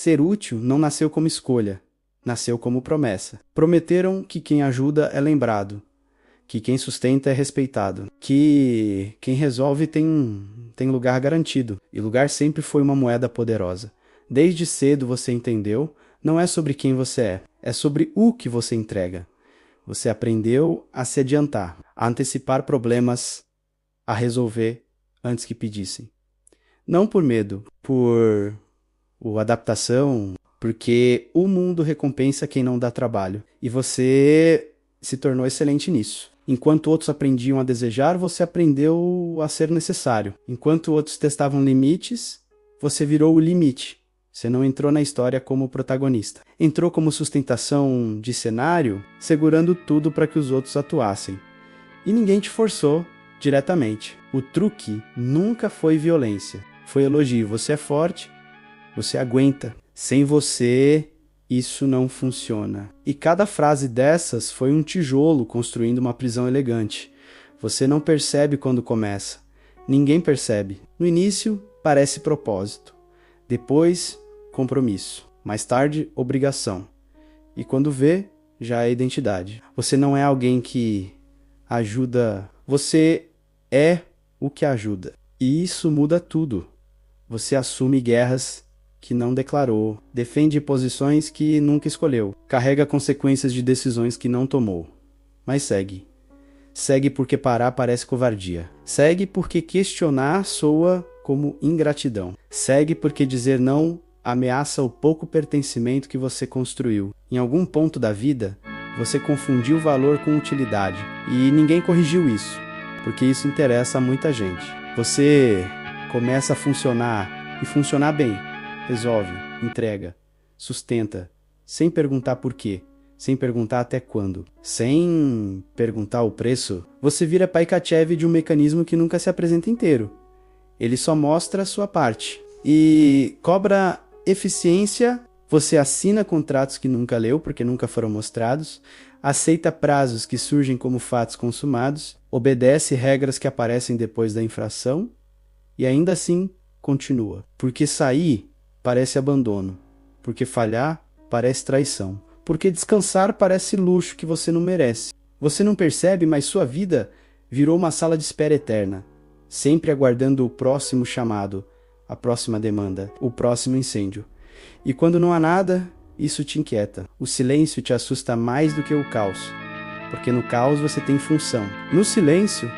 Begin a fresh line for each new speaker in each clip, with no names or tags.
Ser útil não nasceu como escolha, nasceu como promessa. Prometeram que quem ajuda é lembrado, que quem sustenta é respeitado, que quem resolve tem lugar garantido, e lugar sempre foi uma moeda poderosa. Desde cedo você entendeu, não é sobre quem você é sobre o que você entrega. Você aprendeu a se adiantar, a antecipar problemas, a resolver antes que pedissem. Não por medo, por adaptação, porque o mundo recompensa quem não dá trabalho. E você se tornou excelente nisso. Enquanto outros aprendiam a desejar, você aprendeu a ser necessário. Enquanto outros testavam limites, você virou o limite. Você não entrou na história como protagonista. Entrou como sustentação de cenário, segurando tudo para que os outros atuassem. E ninguém te forçou diretamente. O truque nunca foi violência. Foi elogio. Você é forte, você aguenta. Sem você, isso não funciona. E cada frase dessas foi um tijolo construindo uma prisão elegante. Você não percebe quando começa. Ninguém percebe. No início, parece propósito. Depois, compromisso. Mais tarde, obrigação. E quando vê, já é identidade. Você não é alguém que ajuda. Você é o que ajuda. E isso muda tudo. Você assume guerras que não declarou, defende posições que nunca escolheu, carrega consequências de decisões que não tomou. Mas segue. Segue porque parar parece covardia. Segue porque questionar soa como ingratidão. Segue porque dizer não ameaça o pouco pertencimento que você construiu. Em algum ponto da vida, você confundiu valor com utilidade. E ninguém corrigiu isso, porque isso interessa a muita gente. Você começa a funcionar, e funcionar bem. Resolve, entrega, sustenta, sem perguntar por quê, sem perguntar até quando, sem perguntar o preço. Você vira Paikachev de um mecanismo que nunca se apresenta inteiro. Ele só mostra a sua parte. E cobra eficiência, você assina contratos que nunca leu, porque nunca foram mostrados, aceita prazos que surgem como fatos consumados, obedece regras que aparecem depois da infração, e ainda assim continua. Porque sair parece abandono, porque falhar parece traição, porque descansar parece luxo que você não merece. Você não percebe, mas sua vida virou uma sala de espera eterna, sempre aguardando o próximo chamado, a próxima demanda, o próximo incêndio. E quando não há nada, isso te inquieta. O silêncio te assusta mais do que o caos, porque no caos você tem função. No silêncio,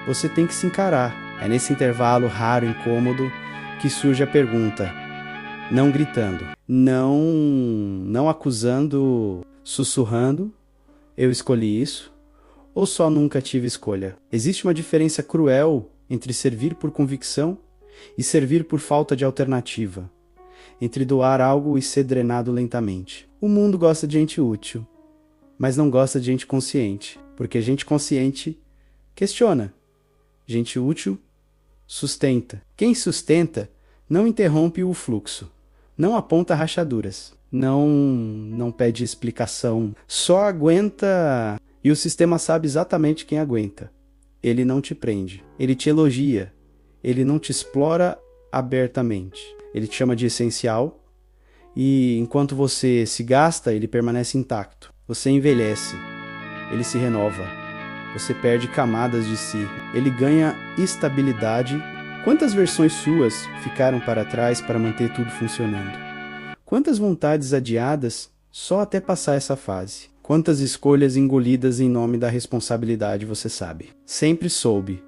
você tem que se encarar. É nesse intervalo raro, incômodo, que surge a pergunta. Não gritando, não acusando, sussurrando, eu escolhi isso, ou só nunca tive escolha. Existe uma diferença cruel entre servir por convicção e servir por falta de alternativa, entre doar algo e ser drenado lentamente. O mundo gosta de gente útil, mas não gosta de gente consciente, porque gente consciente questiona, gente útil sustenta. Quem sustenta não interrompe o fluxo, não aponta rachaduras, não pede explicação, só aguenta, e o sistema sabe exatamente quem aguenta. Ele não te prende, ele te elogia, ele não te explora abertamente. Ele te chama de essencial, e enquanto você se gasta, ele permanece intacto. Você envelhece, ele se renova, você perde camadas de si, ele ganha estabilidade. Quantas versões suas ficaram para trás para manter tudo funcionando? Quantas vontades adiadas só até passar essa fase? Quantas escolhas engolidas em nome da responsabilidade você sabe? Sempre soube.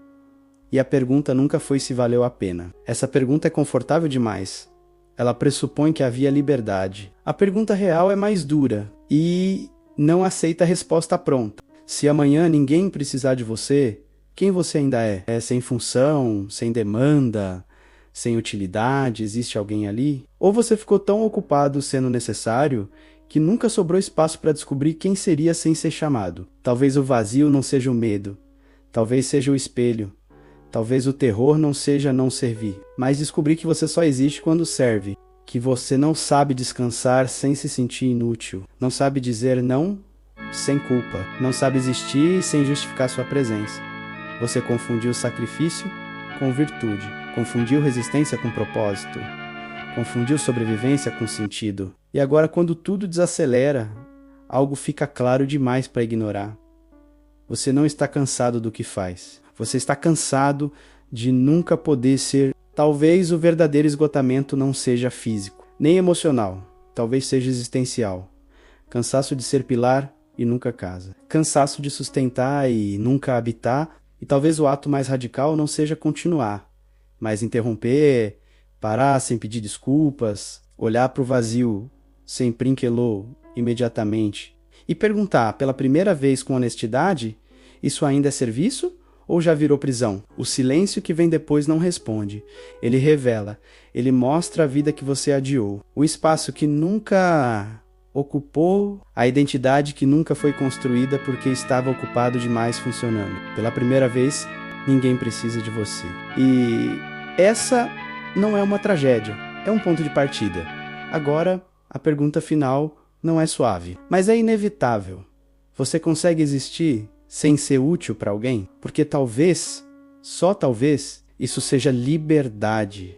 E a pergunta nunca foi se valeu a pena. Essa pergunta é confortável demais. Ela pressupõe que havia liberdade. A pergunta real é mais dura e não aceita a resposta pronta. Se amanhã ninguém precisar de você, quem você ainda é? É sem função, sem demanda, sem utilidade? Existe alguém ali? Ou você ficou tão ocupado sendo necessário que nunca sobrou espaço para descobrir quem seria sem ser chamado? Talvez o vazio não seja o medo. Talvez seja o espelho. Talvez o terror não seja não servir. Mas descobrir que você só existe quando serve. Que você não sabe descansar sem se sentir inútil. Não sabe dizer não sem culpa. Não sabe existir sem justificar sua presença. Você confundiu sacrifício com virtude. Confundiu resistência com propósito. Confundiu sobrevivência com sentido. E agora, quando tudo desacelera, algo fica claro demais para ignorar. Você não está cansado do que faz. Você está cansado de nunca poder ser. Talvez o verdadeiro esgotamento não seja físico, nem emocional. Talvez seja existencial. Cansaço de ser pilar e nunca casa. Cansaço de sustentar e nunca habitar. E talvez o ato mais radical não seja continuar, mas interromper, parar sem pedir desculpas, olhar para o vazio sem prinquelô imediatamente e perguntar pela primeira vez com honestidade: isso ainda é serviço ou já virou prisão? O silêncio que vem depois não responde. Ele revela, ele mostra a vida que você adiou, o espaço que nunca ocupou, a identidade que nunca foi construída porque estava ocupado demais funcionando. Pela primeira vez, ninguém precisa de você. E essa não é uma tragédia, é um ponto de partida. Agora, a pergunta final não é suave, mas é inevitável. Você consegue existir sem ser útil para alguém? Porque talvez, só talvez, isso seja liberdade.